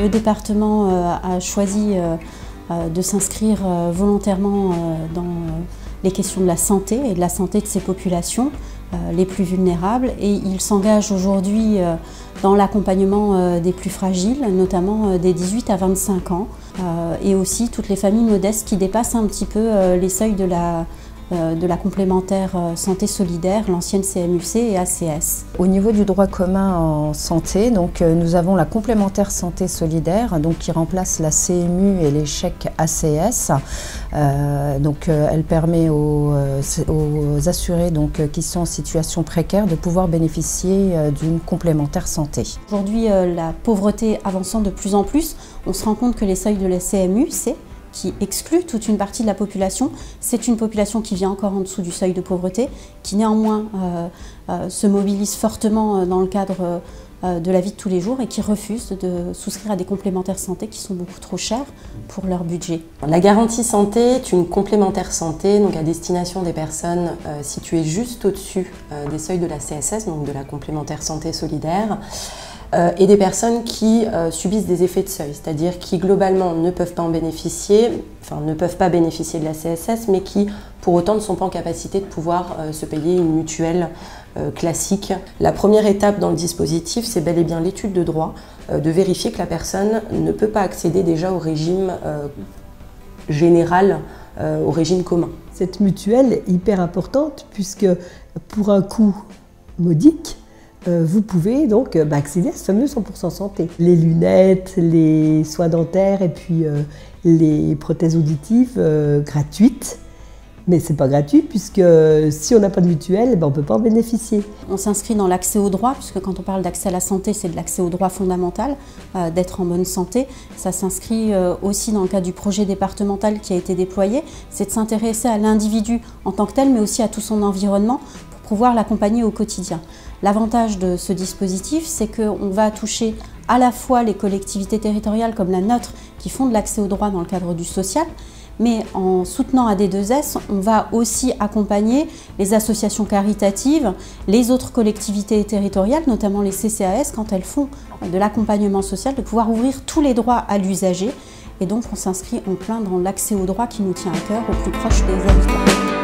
Le département a choisi de s'inscrire volontairement dans les questions de la santé et de la santé de ces populations les plus vulnérables, et il s'engage aujourd'hui dans l'accompagnement des plus fragiles, notamment des 18 à 25 ans, et aussi toutes les familles modestes qui dépassent un petit peu les seuils de la complémentaire santé solidaire, l'ancienne CMUC et ACS. Au niveau du droit commun en santé, donc, nous avons la complémentaire santé solidaire donc, qui remplace la CMU et les chèques ACS. Elle permet aux assurés donc, qui sont en situation précaire de pouvoir bénéficier d'une complémentaire santé. Aujourd'hui, la pauvreté avançant de plus en plus, on se rend compte que les seuils de la CMU-C qui exclut toute une partie de la population. C'est une population qui vient encore en dessous du seuil de pauvreté, qui néanmoins se mobilise fortement dans le cadre de la vie de tous les jours et qui refuse de souscrire à des complémentaires santé qui sont beaucoup trop chers pour leur budget. La garantie santé est une complémentaire santé donc à destination des personnes situées juste au-dessus des seuils de la CSS, donc de la complémentaire santé solidaire, et des personnes qui subissent des effets de seuil, c'est-à-dire qui globalement ne peuvent pas en bénéficier, enfin ne peuvent pas bénéficier de la CSS, mais qui pour autant ne sont pas en capacité de pouvoir se payer une mutuelle classique. La première étape dans le dispositif, c'est bel et bien l'étude de droit, de vérifier que la personne ne peut pas accéder déjà au régime général, au régime commun. Cette mutuelle est hyper importante puisque pour un coût modique, vous pouvez donc accéder à ce fameux 100% santé. Les lunettes, les soins dentaires et puis les prothèses auditives gratuites. Mais ce n'est pas gratuit puisque si on n'a pas de mutuelle, on ne peut pas en bénéficier. On s'inscrit dans l'accès au droit, puisque quand on parle d'accès à la santé, c'est de l'accès au droit fondamental, d'être en bonne santé. Ça s'inscrit aussi dans le cadre du projet départemental qui a été déployé, c'est de s'intéresser à l'individu en tant que tel, mais aussi à tout son environnement pour pouvoir l'accompagner au quotidien. L'avantage de ce dispositif, c'est qu'on va toucher à la fois les collectivités territoriales comme la nôtre qui font de l'accès au droit dans le cadre du social, mais en soutenant AD2S, on va aussi accompagner les associations caritatives, les autres collectivités territoriales, notamment les CCAS, quand elles font de l'accompagnement social, de pouvoir ouvrir tous les droits à l'usager. Et donc on s'inscrit en plein dans l'accès au droit qui nous tient à cœur, au plus proche des habitants.